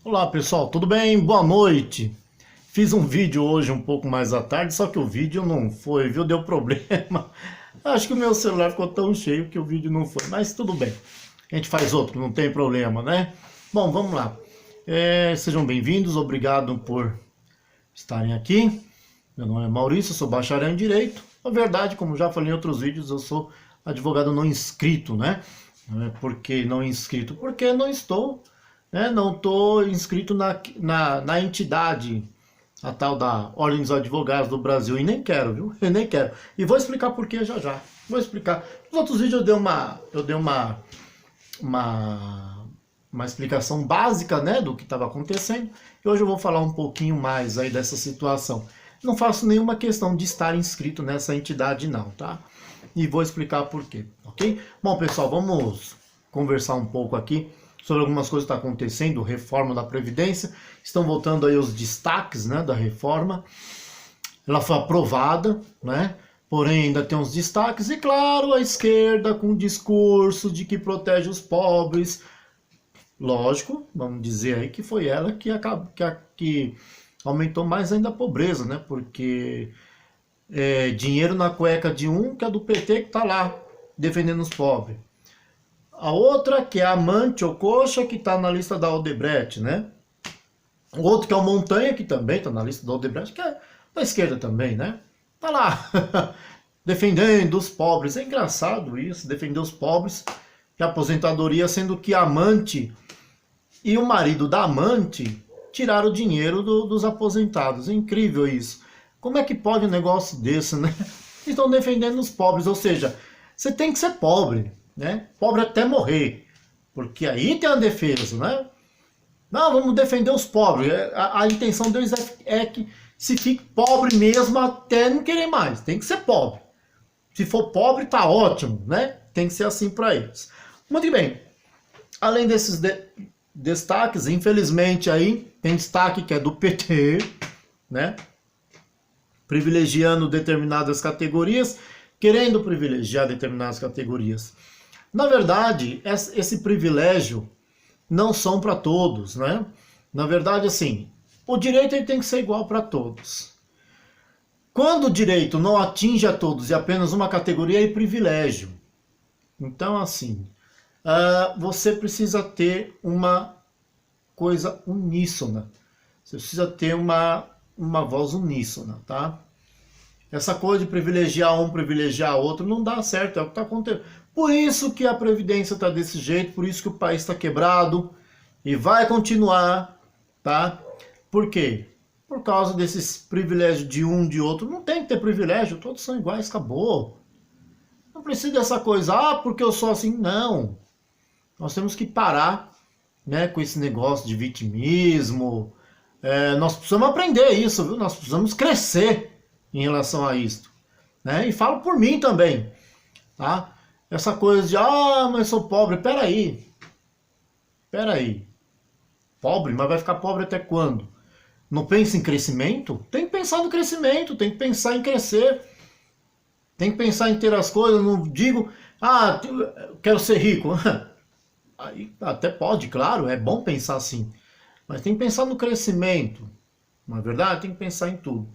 Olá pessoal, tudo bem? Boa noite. Fiz um vídeo hoje um pouco mais à tarde, só que o vídeo não foi, viu? Deu problema. Acho que o meu celular ficou tão cheio que o vídeo não foi, mas tudo bem. A gente faz outro, não tem problema, né? Bom, vamos lá. Sejam bem-vindos, obrigado por estarem aqui. Meu nome é Maurício, sou bacharel em Direito. Na verdade, como já falei em outros vídeos, eu sou advogado não inscrito, né? Por que não inscrito? Porque não estou, né? Não estou inscrito na entidade, a tal da Ordem dos Advogados do Brasil, e nem quero, viu? Eu nem quero. E vou explicar por que já já. Vou explicar. Nos outros vídeos eu dei uma explicação básica, né, do que estava acontecendo. E hoje eu vou falar um pouquinho mais aí dessa situação. Não faço nenhuma questão de estar inscrito nessa entidade não, tá? E vou explicar por quê, ok? Bom, pessoal, vamos conversar um pouco aqui sobre algumas coisas que estão acontecendo, reforma da Previdência. Estão voltando aí os destaques, né, da reforma. Ela foi aprovada, né? Porém, ainda tem uns destaques. E, claro, a esquerda com o discurso de que protege os pobres. Lógico, vamos dizer aí que foi ela que aumentou mais ainda a pobreza, né? Porque dinheiro na cueca de um, que é do PT, que tá lá defendendo os pobres. A outra, que é a amante ou coxa, que tá na lista da Odebrecht, né? O outro, que é o Montanha, que também tá na lista da Odebrecht, que é da esquerda também, né? Tá lá, defendendo os pobres. É engraçado isso, defender os pobres de aposentadoria, sendo que a amante e o marido da amante tiraram o dinheiro dos aposentados. É incrível isso. Como é que pode um negócio desse, né? Estão defendendo os pobres, ou seja, você tem que ser pobre, né? Pobre até morrer, porque aí tem a defesa, né? Não, vamos defender os pobres. A intenção deles é que se fique pobre mesmo até não querer mais. Tem que ser pobre. Se for pobre, tá ótimo, né? Tem que ser assim para eles. Muito bem. Além desses destaques, infelizmente aí tem destaque que é do PT, né? Privilegiando determinadas categorias, querendo privilegiar determinadas categorias. Na verdade, esse privilégio não são para todos, né? Na verdade, assim, o direito ele tem que ser igual para todos. Quando o direito não atinge a todos e apenas uma categoria, é privilégio. Então, assim, você precisa ter uma coisa uníssona. Você precisa ter uma voz uníssona, tá? Essa coisa de privilegiar um, privilegiar outro, não dá certo, é o que está acontecendo. Por isso que a Previdência está desse jeito, por isso que o país está quebrado e vai continuar, tá? Por quê? Por causa desses privilégios de um, de outro. Não tem que ter privilégio, todos são iguais, acabou. Não precisa dessa coisa, porque eu sou assim, não. Nós temos que parar, né, com esse negócio de vitimismo. Nós precisamos aprender isso, viu? Nós precisamos crescer em relação a isso, né? E falo por mim também, tá? Essa coisa de, mas sou pobre, peraí. Pobre, mas vai ficar pobre até quando? Não pensa em crescimento? Tem que pensar no crescimento, tem que pensar em crescer. Tem que pensar em ter as coisas, não digo, quero ser rico. Aí até pode, claro, é bom pensar assim. Mas tem que pensar no crescimento. Não é verdade? Tem que pensar em tudo.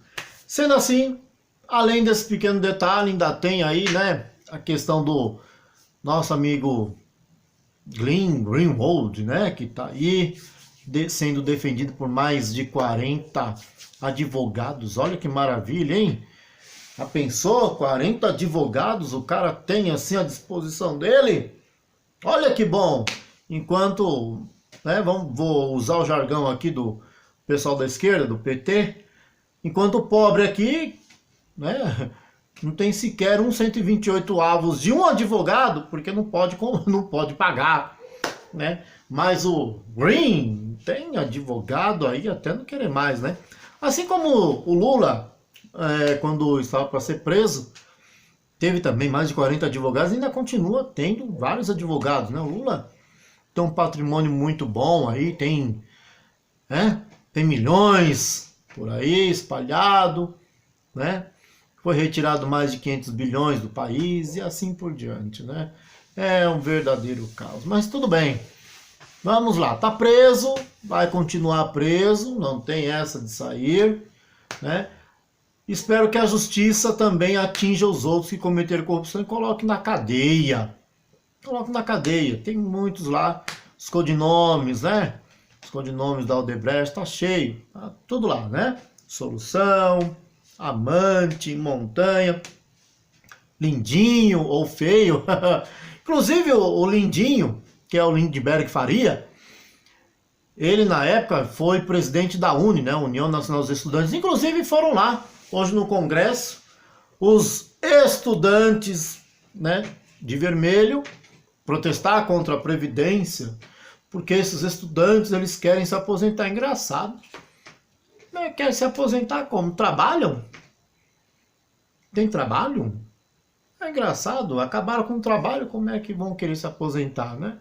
Sendo assim, além desse pequeno detalhe, ainda tem aí, né, a questão do nosso amigo Glenn Greenwald, né, que está aí sendo defendido por mais de 40 advogados. Olha que maravilha, hein? Já pensou? 40 advogados o cara tem assim à disposição dele? Olha que bom! Enquanto, né, vou usar o jargão aqui do pessoal da esquerda, do PT, enquanto o pobre aqui, né, não tem sequer 1/128 avos de um advogado, porque não pode pagar, né? Mas o Green tem advogado aí até não querer mais, né? Assim como o Lula, quando estava para ser preso, teve também mais de 40 advogados e ainda continua tendo vários advogados, né? O Lula tem um patrimônio muito bom aí, tem milhões por aí espalhado, né? Foi retirado mais de 500 bilhões do país e assim por diante, né? É um verdadeiro caos, mas tudo bem. Vamos lá, tá preso, vai continuar preso, não tem essa de sair, né? Espero que a justiça também atinja os outros que cometeram corrupção e coloque na cadeia. Coloque na cadeia. Tem muitos lá, os codinomes, né? Os codinomes da Odebrecht, tá cheio. Tá tudo lá, né? Solução, Amante, Montanha, Lindinho ou Feio. Inclusive o Lindinho, que é o Lindbergh Faria, ele na época foi presidente da UNE, né? União Nacional dos Estudantes. Inclusive foram lá, hoje no Congresso, os estudantes, né, de vermelho, protestar contra a Previdência, porque esses estudantes, eles querem se aposentar. Engraçado. Querem se aposentar como? Trabalham? Tem trabalho? É engraçado. Acabaram com o trabalho, como é que vão querer se aposentar, né?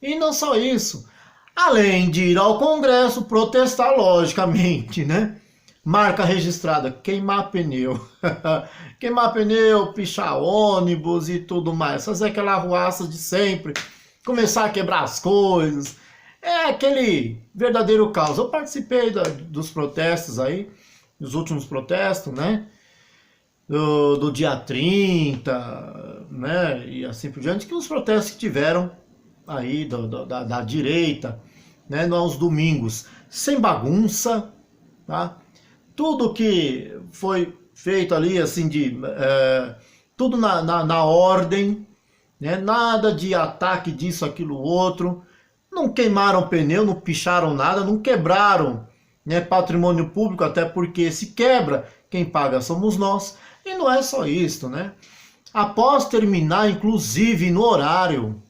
E não só isso. Além de ir ao Congresso protestar, logicamente, né? Marca registrada, queimar pneu. Queimar pneu, pichar ônibus e tudo mais. Fazer aquela arruaça de sempre. Começar a quebrar as coisas. É aquele verdadeiro caos. Eu participei dos protestos aí, dos últimos protestos, né? Do dia 30, né? E assim por diante, que os protestos que tiveram aí da direita, né? Nos domingos. Sem bagunça, tá? Tudo que foi feito ali, assim, tudo na ordem, né? Nada de ataque disso, aquilo, outro. Não queimaram pneu, não picharam nada, não quebraram, né, patrimônio público, até porque se quebra, quem paga somos nós. E não é só isso, né? Após terminar, inclusive, no horário,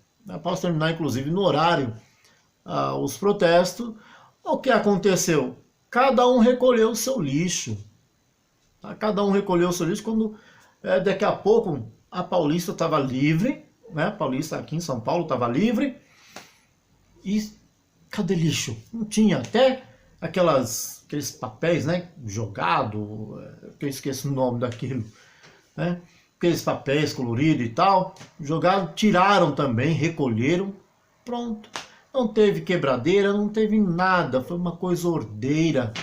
os protestos, o que aconteceu? Cada um recolheu o seu lixo. Tá? Cada um recolheu o seu lixo quando daqui a pouco a Paulista estava livre, né? A Paulista aqui em São Paulo estava livre. E cadê lixo? Não tinha. Até aqueles papéis, né? Jogado, que eu esqueço o nome daquilo, né? Aqueles papéis coloridos e tal, jogaram, tiraram também, recolheram, pronto. Não teve quebradeira, não teve nada, foi uma coisa ordeira,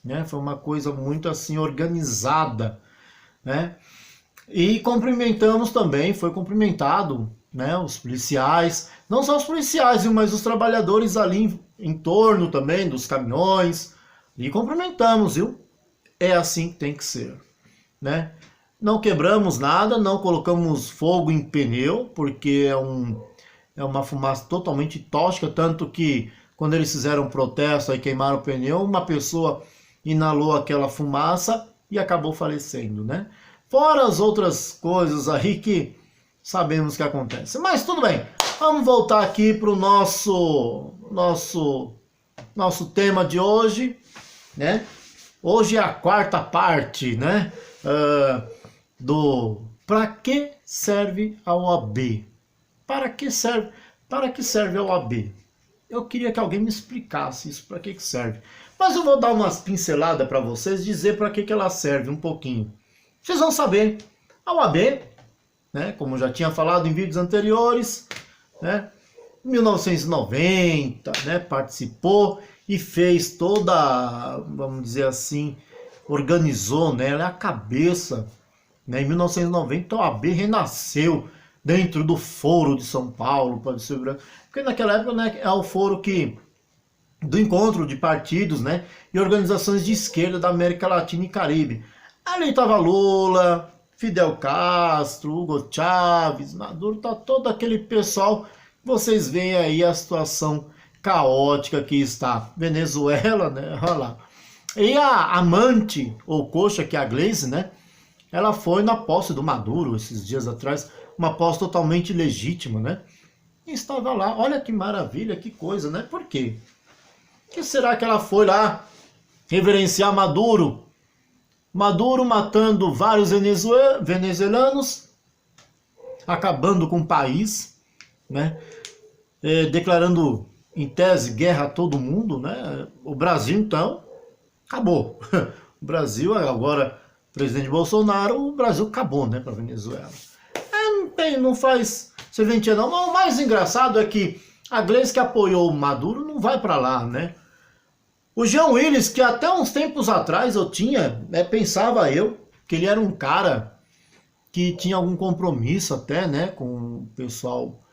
né? Foi uma coisa muito assim organizada, né? E cumprimentamos também, foi cumprimentado, né, os policiais, não só os policiais, mas os trabalhadores ali em torno também dos caminhões, e cumprimentamos, viu? É assim que tem que ser, né? Não quebramos nada, não colocamos fogo em pneu, porque é uma fumaça totalmente tóxica, tanto que quando eles fizeram um protesto e queimaram o pneu, uma pessoa inalou aquela fumaça e acabou falecendo, né? Fora as outras coisas aí que sabemos que acontece. Mas tudo bem, vamos voltar aqui para o nosso tema de hoje, né? Hoje é a quarta parte, né? Para que serve a OAB? Para que serve a OAB? Eu queria que alguém me explicasse isso, para que serve. Mas eu vou dar umas pinceladas para vocês, dizer para que ela serve um pouquinho. Vocês vão saber. A OAB, né, como eu já tinha falado em vídeos anteriores, né, em 1990, né, participou e fez toda, vamos dizer assim, organizou, né, ela é a cabeça, né, em 1990 a OAB renasceu dentro do Foro de São Paulo, porque naquela época, né, é o foro do encontro de partidos, né, e organizações de esquerda da América Latina e Caribe. Ali estava Lula, Fidel Castro, Hugo Chávez, Maduro, tá todo aquele pessoal. Vocês veem aí a situação caótica que está. Venezuela, né? Olha lá. E a amante, ou coxa, que é a Gleisi, né? Ela foi na posse do Maduro esses dias atrás, uma posse totalmente legítima, né? E estava lá. Olha que maravilha, que coisa, né? Por quê? Por que será que ela foi lá reverenciar Maduro? Maduro matando vários venezuelanos, acabando com o país, né? Declarando em tese guerra a todo mundo, né? O Brasil, então, acabou. O Brasil, agora, presidente Bolsonaro, o Brasil acabou, né, para a Venezuela. Não faz serventia não. O mais engraçado é que A Gleice que apoiou o Maduro não vai para lá, né? O Jean Willis, que até uns tempos atrás pensava eu, que ele era um cara que tinha algum compromisso até, né, com o pessoal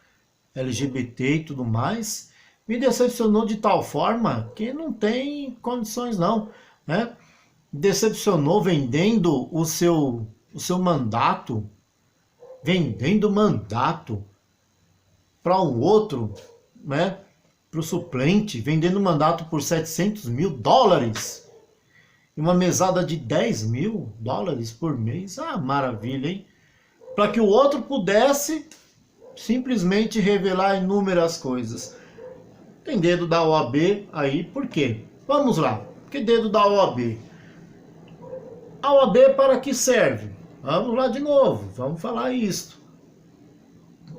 LGBT e tudo mais, me decepcionou de tal forma que não tem condições não, né? Decepcionou vendendo o seu mandato, vendendo mandato para um outro, né? Para o suplente, vendendo o mandato por $700 mil. E uma mesada de $10 mil por mês. Ah, maravilha, hein? Para que o outro pudesse simplesmente revelar inúmeras coisas. Tem dedo da OAB aí, por quê? Vamos lá. Que dedo da OAB? A OAB para que serve? Vamos lá de novo, vamos falar isto.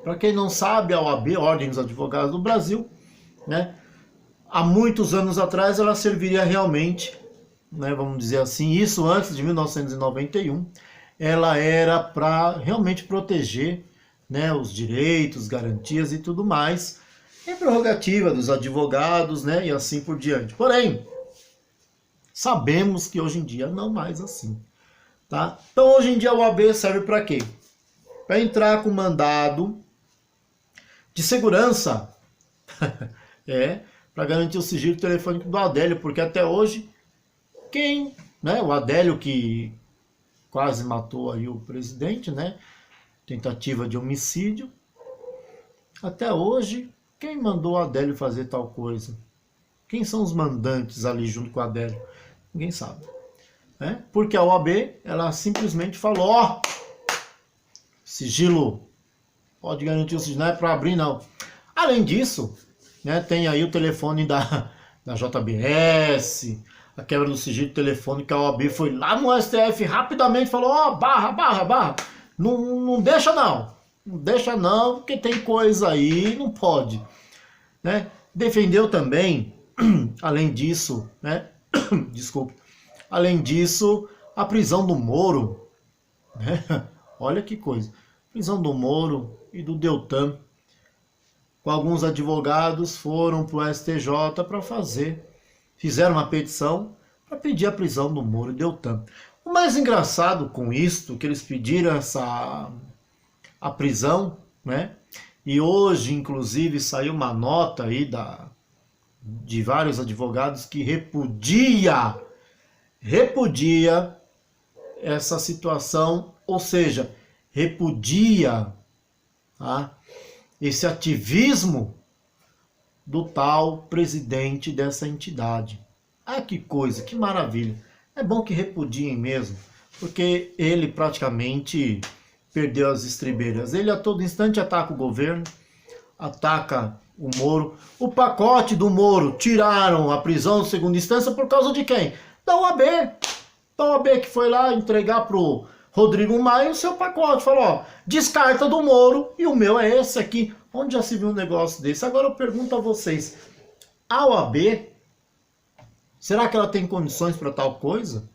Para quem não sabe, a OAB, Ordem dos Advogados do Brasil, né? Há muitos anos atrás ela serviria realmente, né, vamos dizer assim, isso antes de 1991, ela era para realmente proteger, né, os direitos, garantias e tudo mais, é prerrogativa dos advogados, né, e assim por diante. Porém, sabemos que hoje em dia não mais assim, tá? Então hoje em dia a OAB serve para quê? Para entrar com mandado de segurança, para garantir o sigilo telefônico do Adélio, porque até hoje né, o Adélio que quase matou aí o presidente, né, tentativa de homicídio, até hoje, quem mandou o Adélio fazer tal coisa? Quem são os mandantes ali junto com o Adélio? Ninguém sabe, né? Porque a OAB, ela simplesmente falou, ó, sigilo, pode garantir o sigilo, não é para abrir não. Além disso, né, tem aí o telefone da JBS, a quebra do sigilo telefônico, a OAB foi lá no STF rapidamente e falou, ó, barra, não deixa não, porque tem coisa aí, não pode, né? Defendeu também, além disso, né, desculpe, além disso, a prisão do Moro, né? Olha que coisa, prisão do Moro e do Deltan, com alguns advogados foram para o STJ para fizeram uma petição para pedir a prisão do Moro e Deltan. O mais engraçado com isto, que eles pediram a prisão, né? E hoje, inclusive, saiu uma nota aí de vários advogados que repudia essa situação, ou seja, repudia, tá, esse ativismo do tal presidente dessa entidade. Ah, que coisa, que maravilha. É bom que repudiem mesmo, porque ele praticamente perdeu as estribeiras. Ele a todo instante ataca o governo, ataca o Moro. O pacote do Moro, tiraram a prisão de segunda instância por causa de quem? Da OAB. Da OAB que foi lá entregar pro Rodrigo Maia o seu pacote. Falou, ó, descarta do Moro e o meu é esse aqui. Onde já se viu um negócio desse? Agora eu pergunto a vocês, a OAB, será que ela tem condições para tal coisa?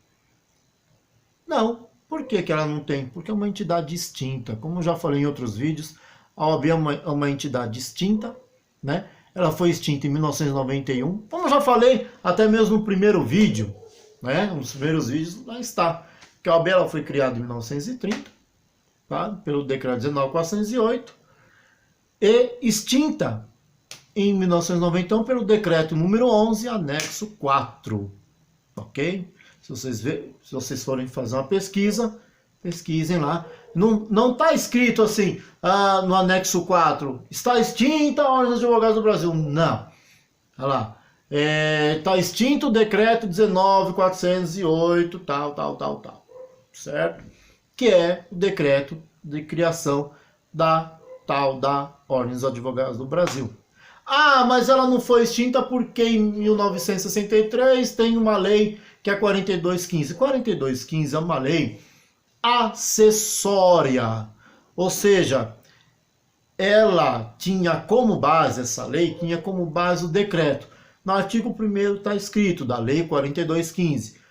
Não. Por que ela não tem? Porque é uma entidade extinta. Como eu já falei em outros vídeos, a OAB é uma entidade extinta, né? Ela foi extinta em 1991. Como eu já falei, até mesmo no primeiro vídeo, né? Nos primeiros vídeos, lá está. Que a OAB ela foi criada em 1930, tá? Pelo decreto 19.408, e extinta em 1991 pelo decreto número 11, anexo 4, ok? Se vocês forem fazer uma pesquisa, pesquisem lá. Não está escrito assim, no anexo 4, está extinta a Ordem dos Advogados do Brasil. Não. Olha lá. Está extinto o decreto 19.408, tal. Certo? Que é o decreto de criação da Ordem dos Advogados do Brasil. Ah, mas ela não foi extinta porque em 1963 tem uma lei que é 4215. 4215 é uma lei acessória, ou seja, ela tinha como base, essa lei tinha como base o decreto. No artigo 1º está escrito, da lei 4215,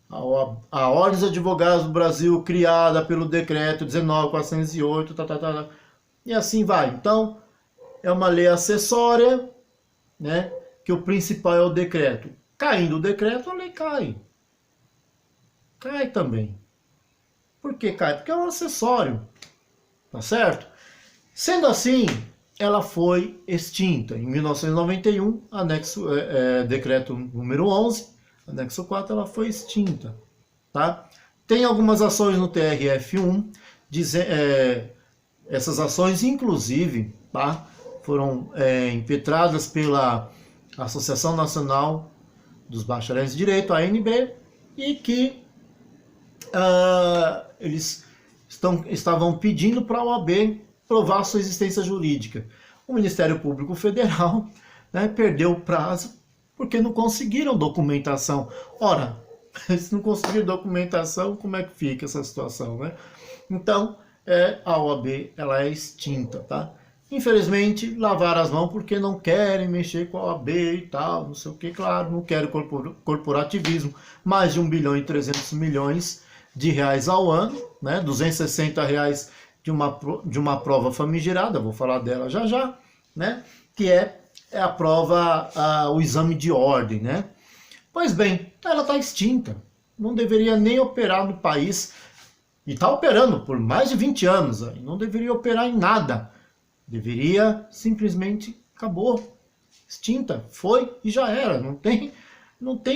a Ordem dos Advogados do Brasil, criada pelo decreto 19.408, e assim vai. Então, é uma lei acessória, né? Que o principal é o decreto. Caindo o decreto, a lei cai. Cai também. Por que cai? Porque é um acessório, tá certo? Sendo assim, ela foi extinta. Em 1991, decreto número 11, anexo 4, ela foi extinta. Tá? Tem algumas ações no TRF1, essas ações, inclusive, tá? Foram impetradas pela Associação Nacional dos Bacharéis de Direito, a ANB, e que eles estavam pedindo para a OAB provar sua existência jurídica. O Ministério Público Federal, né, perdeu o prazo porque não conseguiram documentação. Ora, se não conseguiram documentação, como é que fica essa situação, né? Então, a OAB ela é extinta, tá? Infelizmente, lavaram as mãos porque não querem mexer com a OAB e tal, não sei o que, claro, não querem corporativismo, mais de 1 bilhão e 300 milhões de reais ao ano, né? 260 reais de uma prova famigerada, vou falar dela já já, né? Que é a prova, o exame de ordem, né? Pois bem, ela está extinta, não deveria nem operar no país, e está operando por mais de 20 anos, não deveria operar em nada, deveria simplesmente, acabou, extinta, foi e já era, não tem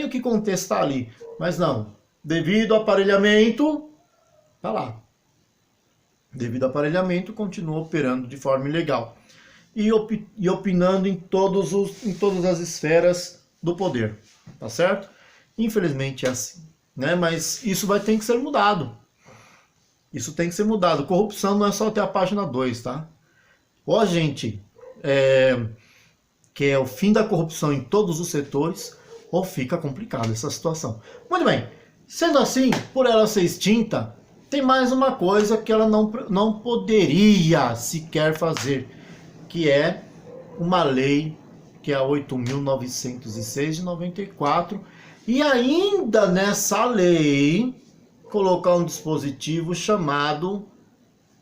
o que contestar ali, mas não, devido ao aparelhamento, tá lá. Devido ao aparelhamento, continua operando de forma ilegal. E opinando em todas as esferas do poder. Tá certo? Infelizmente é assim. Né? Mas isso vai ter que ser mudado. Isso tem que ser mudado. Corrupção não é só até a página 2, tá? Ou a gente quer o fim da corrupção em todos os setores, ou fica complicada essa situação. Muito bem. Sendo assim, por ela ser extinta, tem mais uma coisa que ela não poderia sequer fazer, que é uma lei, que é a 8.906 de 94, e ainda nessa lei colocar um dispositivo chamado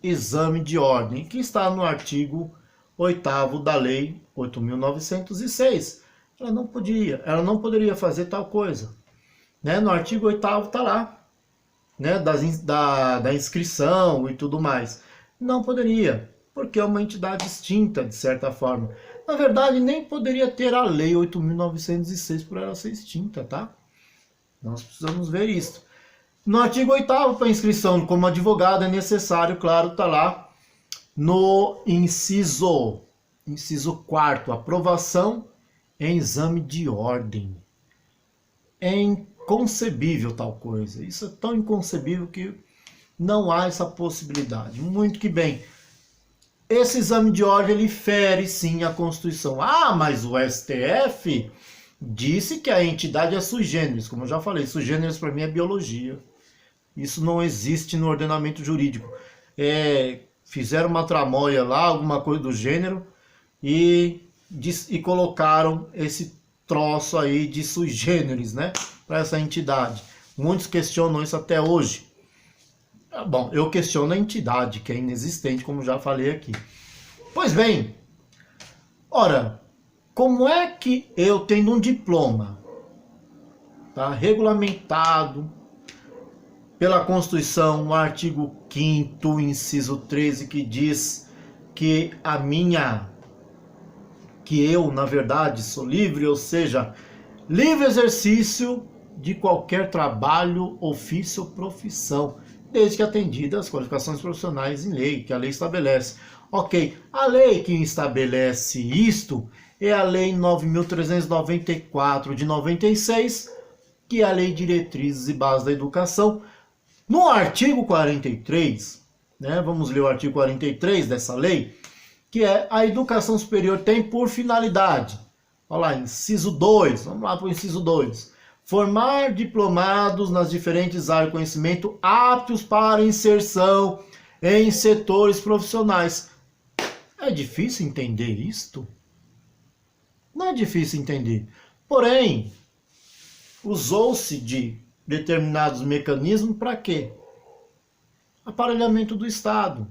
exame de ordem, que está no artigo 8º da lei 8.906. Ela não poderia fazer tal coisa. Né? No artigo 8º está lá. Né, da inscrição e tudo mais. Não poderia, porque é uma entidade extinta, de certa forma. Na verdade, nem poderia ter a lei 8.906 por ela ser extinta, tá? Nós precisamos ver isso. No artigo 8º, para inscrição como advogado, é necessário, claro, tá lá, no inciso 4º, aprovação em exame de ordem. Inconcebível tal coisa. Isso é tão inconcebível que não há essa possibilidade. Muito que bem. Esse exame de ordem ele fere sim a Constituição. Ah, mas o STF disse que a entidade é sui generis. Como eu já falei, sui generis para mim é biologia. Isso não existe no ordenamento jurídico. Fizeram uma tramóia lá, alguma coisa do gênero, e colocaram esse troço aí de sui generis, né, para essa entidade. Muitos questionam isso até hoje. Bom, eu questiono a entidade, que é inexistente, como já falei aqui. Pois bem, ora, como é que eu, tendo um diploma, tá, regulamentado pela Constituição, o artigo 5º, inciso 13, que diz que eu, na verdade, sou livre, ou seja, livre exercício de qualquer trabalho, ofício ou profissão, desde que atendidas as qualificações profissionais em lei, que a lei estabelece. Ok, a lei que estabelece isto é a Lei 9.394 de 96, que é a Lei de Diretrizes e Bases da Educação. No artigo 43, né, vamos ler o artigo 43 dessa lei, que é a educação superior tem por finalidade, olha lá, inciso 2, vamos lá para o inciso 2, formar diplomados nas diferentes áreas de conhecimento aptos para inserção em setores profissionais. É difícil entender isto? Não é difícil entender. Porém, usou-se de determinados mecanismos para quê? Aparelhamento do Estado.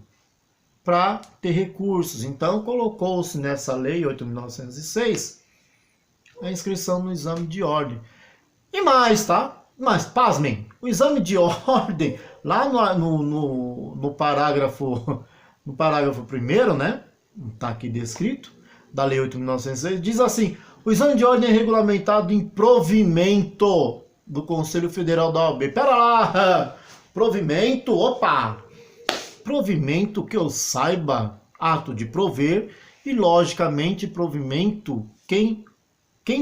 para ter recursos. Então, colocou-se nessa lei 8.906 a inscrição no exame de ordem. E mais, tá? Mas, pasmem, o exame de ordem, lá no parágrafo, no parágrafo 1º, né? Está aqui descrito, da lei 8.906, diz assim: o exame de ordem é regulamentado em provimento do Conselho Federal da OAB. Pera lá! Provimento, opa! Provimento, que eu saiba, ato de prover, e logicamente provimento, quem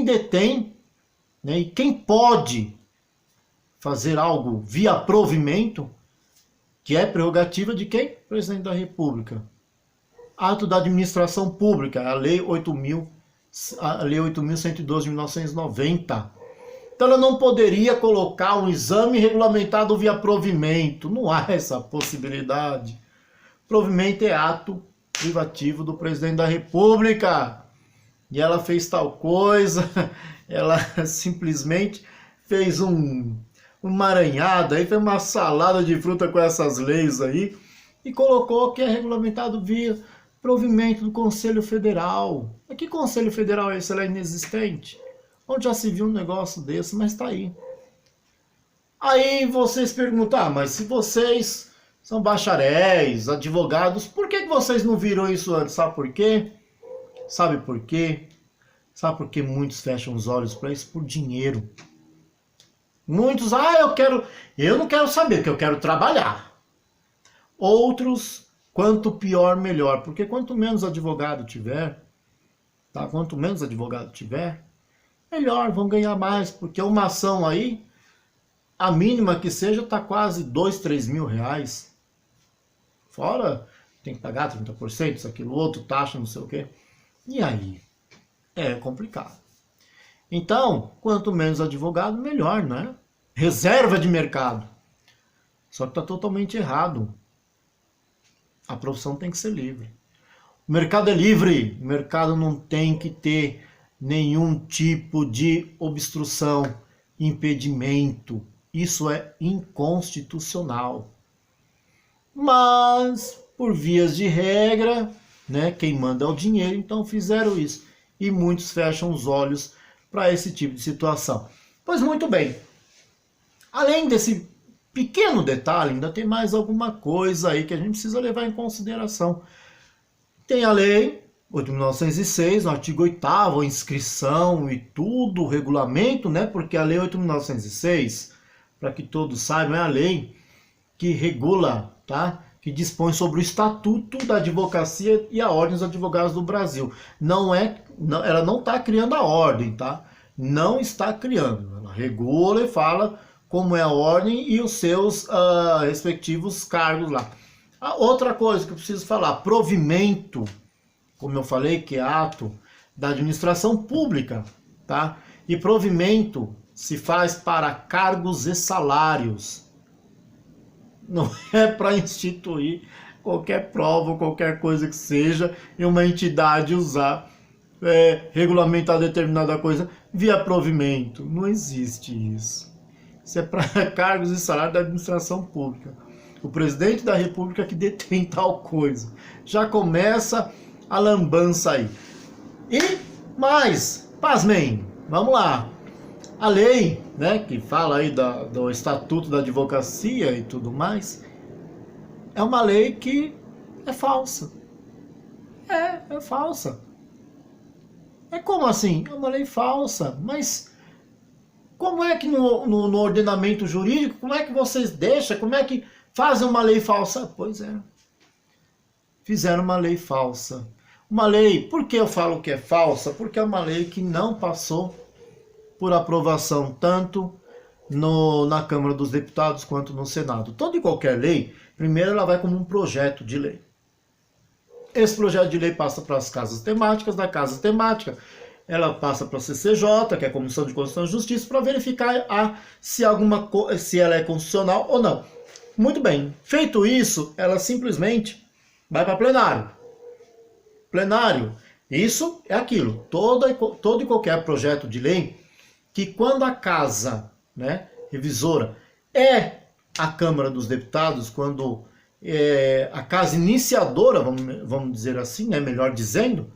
detém, né, e quem pode fazer algo via provimento, que é prerrogativa de quem? Presidente da República. Ato da administração pública, a lei 8.112 de 1990. Então ela não poderia colocar um exame regulamentado via provimento. Não há essa possibilidade. Provimento é ato privativo do presidente da República. E ela fez tal coisa, ela simplesmente fez uma emaranhada, aí fez uma salada de fruta com essas leis aí, e colocou que é regulamentado via provimento do Conselho Federal. Mas que Conselho Federal é esse? Ela é inexistente. Onde já se viu um negócio desse, mas está aí. Aí vocês perguntam, mas se vocês são bacharéis, advogados, por que vocês não viram isso antes? Sabe por quê? Sabe por quê? Sabe por que muitos fecham os olhos para isso? Por dinheiro. Muitos, eu não quero saber, que eu quero trabalhar. Outros, quanto pior, melhor. Porque quanto menos advogado tiver, tá? Quanto menos advogado tiver, melhor, vão ganhar mais, porque uma ação aí, a mínima que seja, tá quase 2, 3 mil reais. Fora, tem que pagar 30%, isso, aquilo, outro, taxa, não sei o quê. E aí? É complicado. Então, quanto menos advogado, melhor, né? Reserva de mercado. Só que tá totalmente errado. A profissão tem que ser livre. O mercado é livre. O mercado não tem que ter nenhum tipo de obstrução, impedimento. Isso é inconstitucional. Mas, por vias de regra, né, quem manda é o dinheiro, então fizeram isso. E muitos fecham os olhos para esse tipo de situação. Pois muito bem. Além desse pequeno detalhe, ainda tem mais alguma coisa aí que a gente precisa levar em consideração. Tem a lei 8.906, no artigo 8º, a inscrição e tudo, o regulamento, né? Porque a lei 8.906, para que todos saibam, é a lei que regula, tá? Que dispõe sobre o Estatuto da Advocacia e a Ordem dos Advogados do Brasil. Ela não está criando a ordem, tá? Não está criando. Ela regula e fala como é a ordem e os seus respectivos cargos lá. A outra coisa que eu preciso falar, provimento, como eu falei, que é ato da administração pública, tá? E provimento se faz para cargos e salários. Não é para instituir qualquer prova, qualquer coisa que seja, e uma entidade usar, regulamentar determinada coisa via provimento. Não existe isso. Isso é para cargos e salários da administração pública. O presidente da República que detém tal coisa. Já começa a lambança aí. E mais, pasmem, vamos lá. A lei, né, que fala aí do Estatuto da Advocacia e tudo mais, é uma lei que é falsa. É falsa. É como assim? É uma lei falsa. Mas como é que no ordenamento jurídico, como é que vocês deixam, como é que fazem uma lei falsa? Pois é. Fizeram uma lei falsa. Uma lei, por que eu falo que é falsa? Porque é uma lei que não passou por aprovação tanto na Câmara dos Deputados quanto no Senado. Toda e qualquer lei, primeiro ela vai como um projeto de lei. Esse projeto de lei passa para as casas temáticas, da casa temática ela passa para a CCJ, que é a Comissão de Constituição e Justiça, para verificar se ela é constitucional ou não. Muito bem, feito isso, ela simplesmente vai para plenário. Plenário, isso é aquilo, todo e qualquer projeto de lei que quando a casa, né, revisora é a Câmara dos Deputados, quando a casa iniciadora, vamos dizer assim, né, melhor dizendo,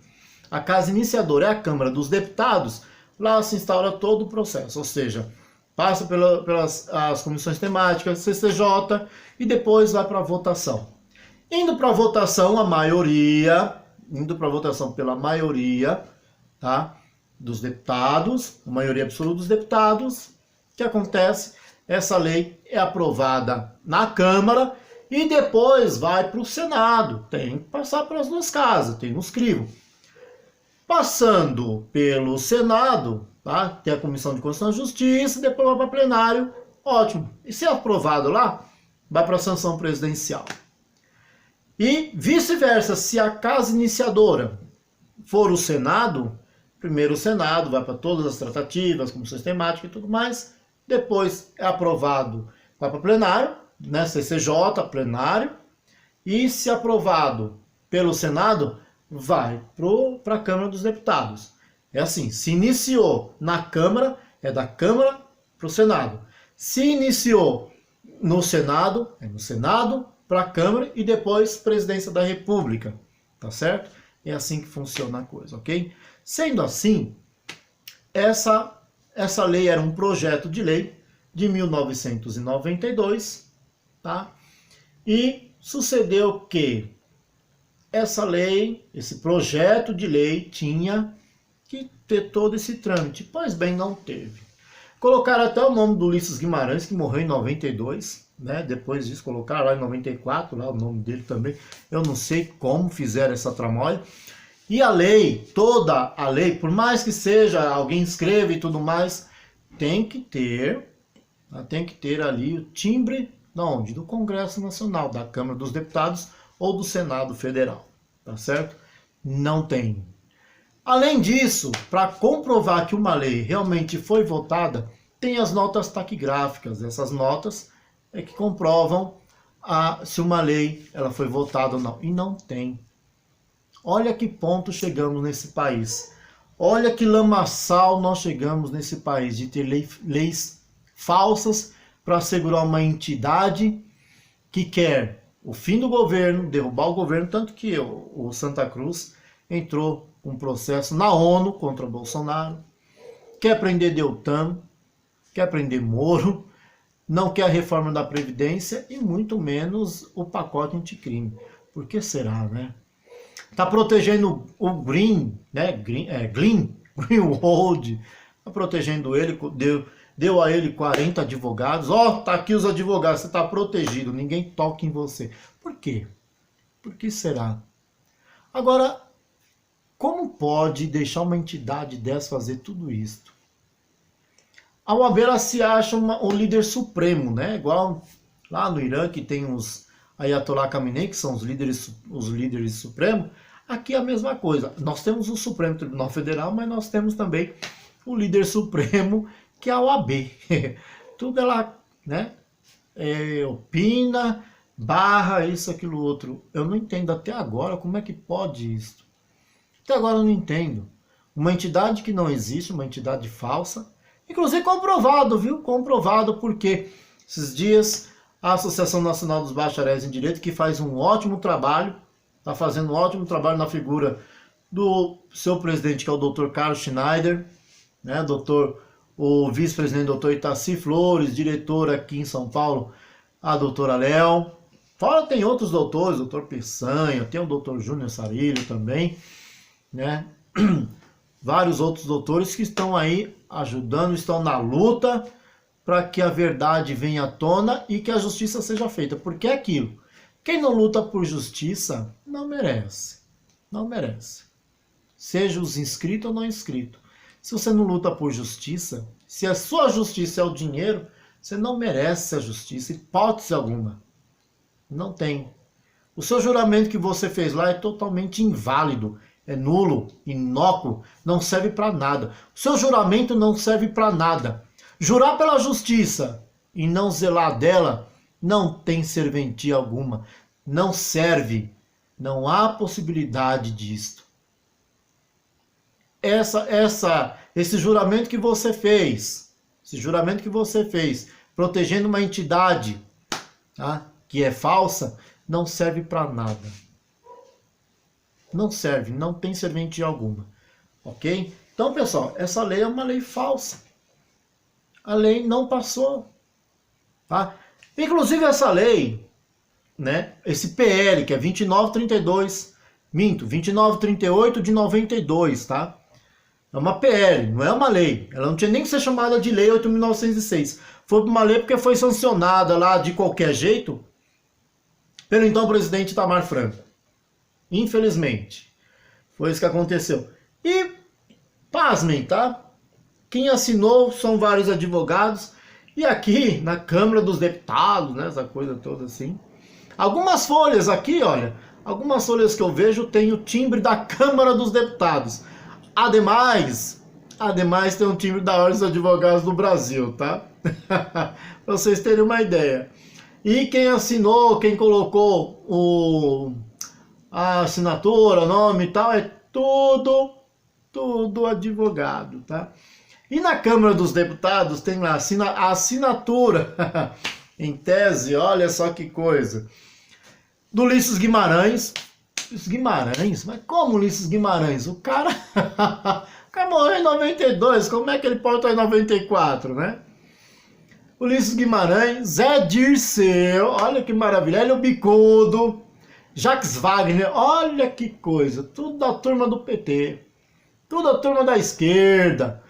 a casa iniciadora é a Câmara dos Deputados, lá se instaura todo o processo, ou seja, passa pelas as comissões temáticas, CCJ, e depois vai para a votação. Indo para a votação, pela maioria, tá, dos deputados, a maioria absoluta dos deputados, o que acontece? Essa lei é aprovada na Câmara e depois vai para o Senado. Tem que passar pelas duas casas, tem uns crivos. Passando pelo Senado, tá? Tem a Comissão de Constituição e Justiça, depois vai para plenário, ótimo. E se é aprovado lá, vai para a sanção presidencial. E vice-versa, se a casa iniciadora for o Senado, primeiro o Senado vai para todas as tratativas, comissões temáticas e tudo mais, depois é aprovado, vai para plenário, né, CCJ, plenário, e se aprovado pelo Senado, vai para a Câmara dos Deputados. É assim, se iniciou na Câmara, é da Câmara para o Senado. Se iniciou no Senado, é no Senado para a Câmara e depois Presidência da República, tá certo? É assim que funciona a coisa, ok? Sendo assim, essa lei era um projeto de lei de 1992, tá? E sucedeu que essa lei, esse projeto de lei tinha que ter todo esse trâmite. Pois bem, não teve. Colocaram até o nome do Ulisses Guimarães, que morreu em 92, né? Depois disso colocaram lá em 94, lá o nome dele também. Eu não sei como fizeram essa tramóia. E a lei, toda a lei, por mais que seja, alguém escreva e tudo mais, tem que ter ali o timbre, de onde? Do Congresso Nacional, da Câmara dos Deputados ou do Senado Federal, tá certo? Não tem. Além disso, para comprovar que uma lei realmente foi votada, tem as notas taquigráficas. Essas notas é que comprovam se uma lei ela foi votada ou não. E não tem. Olha que ponto chegamos nesse país. Olha que lamaçal nós chegamos nesse país de ter leis falsas para assegurar uma entidade que quer o fim do governo, derrubar o governo, tanto que o Santa Cruz entrou com um processo na ONU contra Bolsonaro, quer prender Deltan, quer prender Moro, não quer a reforma da Previdência e muito menos o pacote anticrime. Por que será, né? Tá protegendo o Green, né? Greenwald, tá protegendo ele, deu a ele 40 advogados. Ó, tá aqui os advogados, você tá protegido, ninguém toca em você. Por quê? Por que será? Agora, como pode deixar uma entidade dessa fazer tudo isso? A OAB se acha um líder supremo, né? Igual lá no Irã, que tem os Ayatollah Khamenei, que são os líderes supremos. Aqui é a mesma coisa. Nós temos o Supremo Tribunal Federal, mas nós temos também o líder supremo, que é a OAB. Tudo ela, né, opina, barra, isso, aquilo, outro. Eu não entendo até agora como é que pode isso. Até agora eu não entendo. Uma entidade que não existe, uma entidade falsa. Inclusive comprovado, viu? Comprovado porque esses dias a Associação Nacional dos Bacharéis em Direito, que faz um ótimo trabalho, está fazendo um ótimo trabalho na figura do seu presidente, que é o Dr. Carlos Schneider, né? O vice-presidente Dr. Itaci Flores, diretor aqui em São Paulo, a doutora Léo. Fora tem outros doutores, doutor Peçanha, tem o doutor Júnior Sarilho também, né? Vários outros doutores que estão aí ajudando, estão na luta para que a verdade venha à tona e que a justiça seja feita. Porque é aquilo. Quem não luta por justiça não merece. Não merece. Seja os inscritos ou não inscritos. Se você não luta por justiça, se a sua justiça é o dinheiro, você não merece a justiça, hipótese alguma. Não tem. O seu juramento que você fez lá é totalmente inválido, é nulo, inócuo, não serve para nada. O seu juramento não serve para nada. Jurar pela justiça e não zelar dela não tem serventia alguma. Não serve. Não há possibilidade disto. Esse juramento que você fez, protegendo uma entidade, tá, que é falsa, não serve para nada. Não serve, não tem serventia alguma. Ok? Então, pessoal, essa lei é uma lei falsa. A lei não passou. Tá? Inclusive essa lei, né, esse PL, que é 2932, 2938 de 92, tá? É uma PL, não é uma lei. Ela não tinha nem que ser chamada de Lei 8.906. Foi uma lei porque foi sancionada lá de qualquer jeito pelo então presidente Itamar Franco. Infelizmente. Foi isso que aconteceu. E, pasmem, tá? Quem assinou são vários advogados. E aqui, na Câmara dos Deputados, né? Essa coisa toda assim. Algumas folhas aqui, olha. Algumas folhas que eu vejo tem o timbre da Câmara dos Deputados. Ademais tem um timbre da Ordem dos Advogados do Brasil, tá? Para vocês terem uma ideia. E quem assinou, quem colocou a assinatura, o nome e tal, é tudo advogado, tá? E na Câmara dos Deputados tem lá a assinatura, em tese, olha só que coisa, do Ulisses Guimarães. Ulisses Guimarães? Mas como Ulisses Guimarães? O cara morreu em 92, como é que ele pode estar em 94, né? Ulisses Guimarães, Zé Dirceu, olha que maravilha, Hélio Bicudo, Jacques Wagner, olha que coisa, tudo da turma do PT, tudo da turma da esquerda.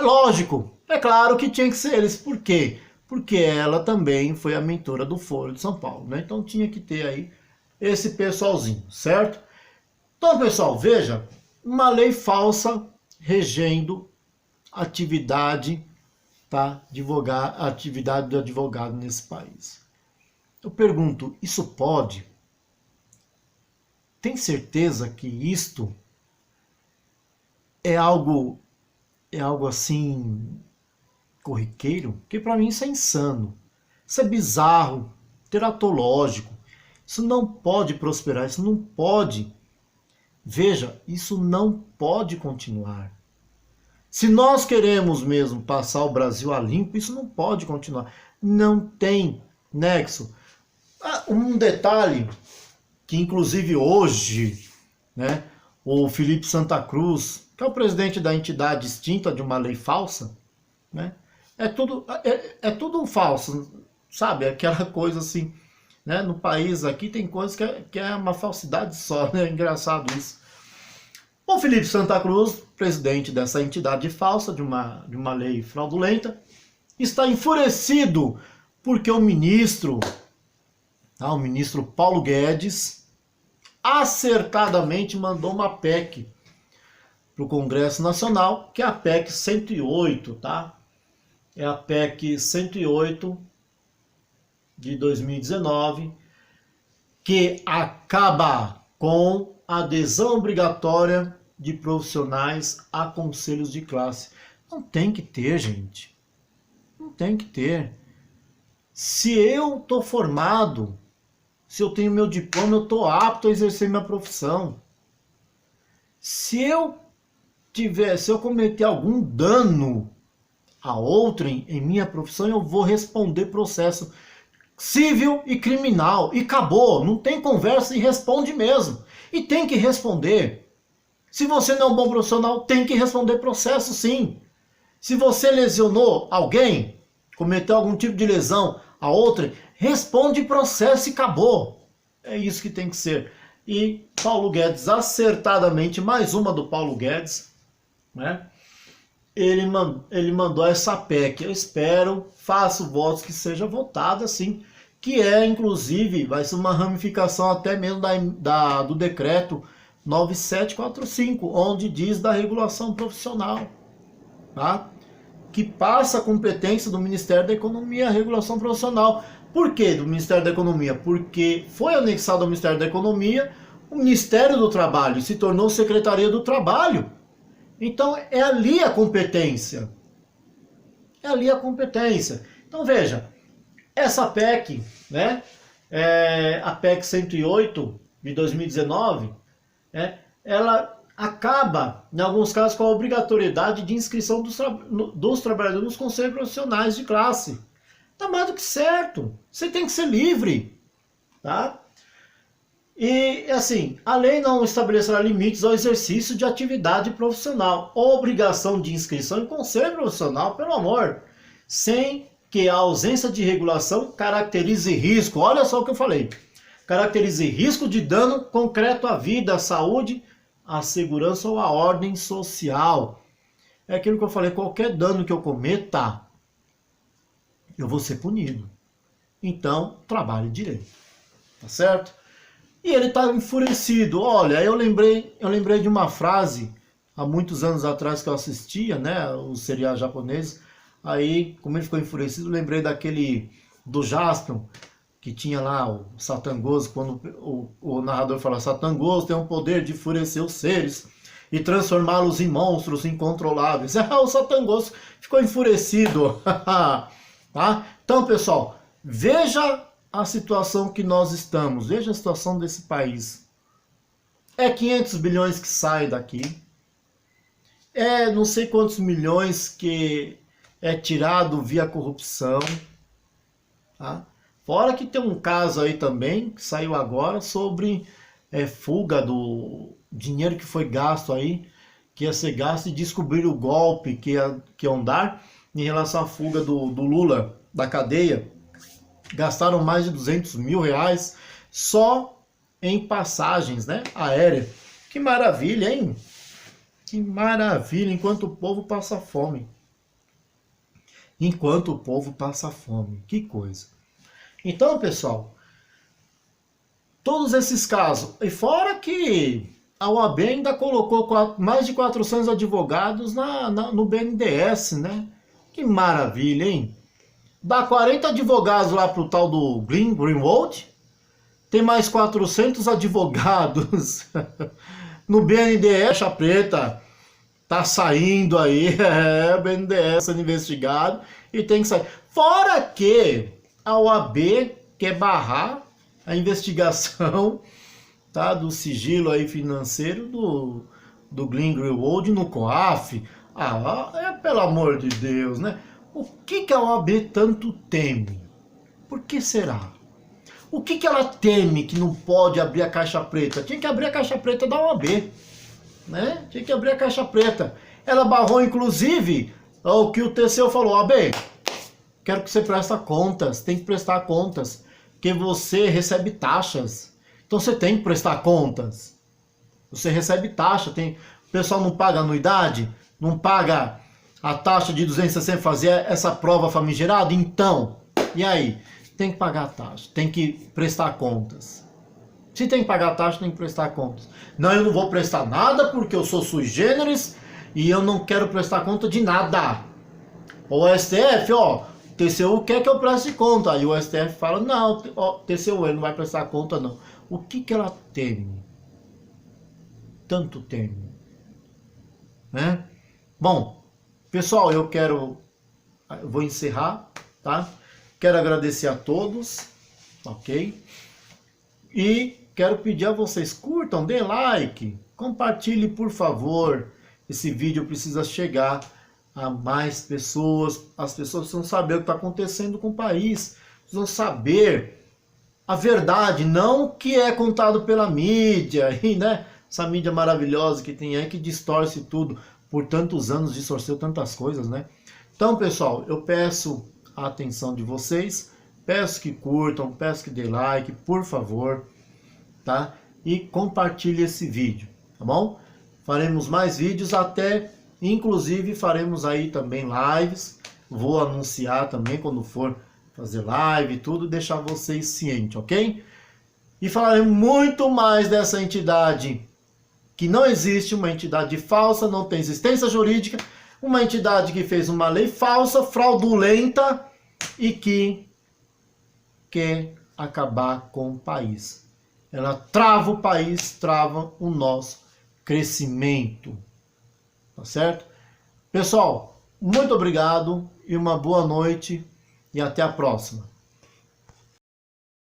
Lógico, é claro que tinha que ser eles, por quê? Porque ela também foi a mentora do Foro de São Paulo, né? Então tinha que ter aí esse pessoalzinho, certo? Então, pessoal, veja, uma lei falsa regendo atividade, tá? Atividade do advogado nesse país. Eu pergunto, isso pode? Tem certeza que isto é algo assim corriqueiro? Porque para mim isso é insano. Isso é bizarro, teratológico. Isso não pode prosperar, isso não pode. Veja, isso não pode continuar. Se nós queremos mesmo passar o Brasil a limpo, isso não pode continuar. Não tem nexo. Um detalhe que inclusive hoje, né, o Felipe Santa Cruz, que é o presidente da entidade extinta de uma lei falsa, né, é tudo falso, sabe? Aquela coisa assim, né? No país aqui tem coisas que é uma falsidade só, né? Engraçado isso. O Felipe Santa Cruz, presidente dessa entidade falsa, de uma lei fraudulenta, está enfurecido porque o ministro Paulo Guedes, acertadamente mandou uma PEC para o Congresso Nacional, que é a PEC 108, tá? É a PEC 108 de 2019, que acaba com a adesão obrigatória de profissionais a conselhos de classe. Não tem que ter, gente. Não tem que ter. Se eu estou formado, se eu tenho meu diploma, eu estou apto a exercer minha profissão. Se eu cometer algum dano a outrem em minha profissão, eu vou responder processo civil e criminal. E acabou. Não tem conversa e responde mesmo. E tem que responder. Se você não é um bom profissional, tem que responder processo sim. Se você lesionou alguém, cometeu algum tipo de lesão a outrem, responde processo e acabou. É isso que tem que ser. E Paulo Guedes, acertadamente, mais uma do Paulo Guedes, né? Ele mandou essa PEC. Eu espero, faço votos que seja votada assim, que inclusive, vai ser uma ramificação até mesmo do decreto 9745, onde diz da regulação profissional, tá? Que passa a competência do Ministério da Economia a regulação profissional. Por que do Ministério da Economia? Porque foi anexado ao Ministério da Economia o Ministério do Trabalho, se tornou Secretaria do Trabalho. Então é ali a competência. É ali a competência. Então veja, essa PEC, né, a PEC 108 de 2019, ela acaba, em alguns casos, com a obrigatoriedade de inscrição dos trabalhadores nos conselhos profissionais de classe. Tá mais do que certo. Você tem que ser livre, tá? E assim, a lei não estabelecerá limites ao exercício de atividade profissional, obrigação de inscrição em conselho profissional, pelo amor, sem que a ausência de regulação caracterize risco. Olha só o que eu falei. Caracterize risco de dano concreto à vida, à saúde, à segurança ou à ordem social. É aquilo que eu falei, qualquer dano que eu cometa, eu vou ser punido. Então, trabalhe direito. Tá certo? E ele estava enfurecido. Olha, eu lembrei de uma frase há muitos anos atrás que eu assistia, né, os seriados japoneses. Aí, como ele ficou enfurecido, lembrei daquele do Jaspion, que tinha lá o Satangoso, quando o narrador fala: Satangoso tem o poder de enfurecer os seres e transformá-los em monstros incontroláveis. O Satangoso ficou enfurecido. Tá? Então, pessoal, veja a situação que nós estamos, veja a situação desse país. É 500 bilhões que sai daqui, é não sei quantos milhões que é tirado via corrupção, tá? Fora que tem um caso aí também, que saiu agora, sobre fuga do dinheiro que foi gasto aí, que ia ser gasto, e descobrir o golpe que iam dar em relação à fuga do Lula da cadeia. Gastaram mais de 200 mil reais só em passagens, né, aéreas. Que maravilha, hein? Que maravilha, enquanto o povo passa fome. Enquanto o povo passa fome. Que coisa. Então, pessoal, todos esses casos, e fora que a OAB ainda colocou mais de 400 advogados no BNDES, né? Que maravilha, hein? Dá 40 advogados lá pro tal do Greenwald, tem mais 400 advogados no BNDES. Caixa Preta tá saindo aí, o BNDES sendo investigado e tem que sair. Fora que a OAB quer barrar a investigação, tá, do sigilo aí financeiro do Greenwald no COAF. Pelo amor de Deus, né? O que a OAB tanto teme? Por que será? O que ela teme que não pode abrir a caixa preta? Tinha que abrir a caixa preta da OAB, né? Tinha que abrir a caixa preta. Ela barrou, inclusive, o que o TCU falou: OAB, quero que você preste contas, tem que prestar contas, porque você recebe taxas. Então você tem que prestar contas. Você recebe taxa, o pessoal não paga anuidade, não paga a taxa de 260 fazer essa prova famigerada? Então, e aí? Tem que pagar a taxa, tem que prestar contas. Se tem que pagar a taxa, tem que prestar contas. Não, eu não vou prestar nada porque eu sou sui generis e eu não quero prestar conta de nada. O STF, TCU quer que eu preste conta. Aí o STF fala: não, TCU, ele não vai prestar conta não. O que ela teme? Tanto teme, né? Bom, pessoal, eu vou encerrar, tá? Quero agradecer a todos, ok? E quero pedir a vocês, curtam, dê like, compartilhe, por favor. Esse vídeo precisa chegar a mais pessoas. As pessoas precisam saber o que está acontecendo com o país, precisam saber a verdade, não o que é contado pela mídia, né? Essa mídia maravilhosa que tem aí, que distorce tudo. Por tantos anos distorceu tantas coisas, né? Então, pessoal, eu peço a atenção de vocês, peço que curtam, peço que dê like, por favor, tá? E compartilhe esse vídeo, tá bom? Faremos mais vídeos, inclusive faremos aí também lives, vou anunciar também quando for fazer live, tudo, deixar vocês cientes, ok? E falaremos muito mais dessa entidade, que não existe, uma entidade falsa, não tem existência jurídica, uma entidade que fez uma lei falsa, fraudulenta e que quer acabar com o país. Ela trava o país, trava o nosso crescimento. Tá certo? Pessoal, muito obrigado e uma boa noite e até a próxima.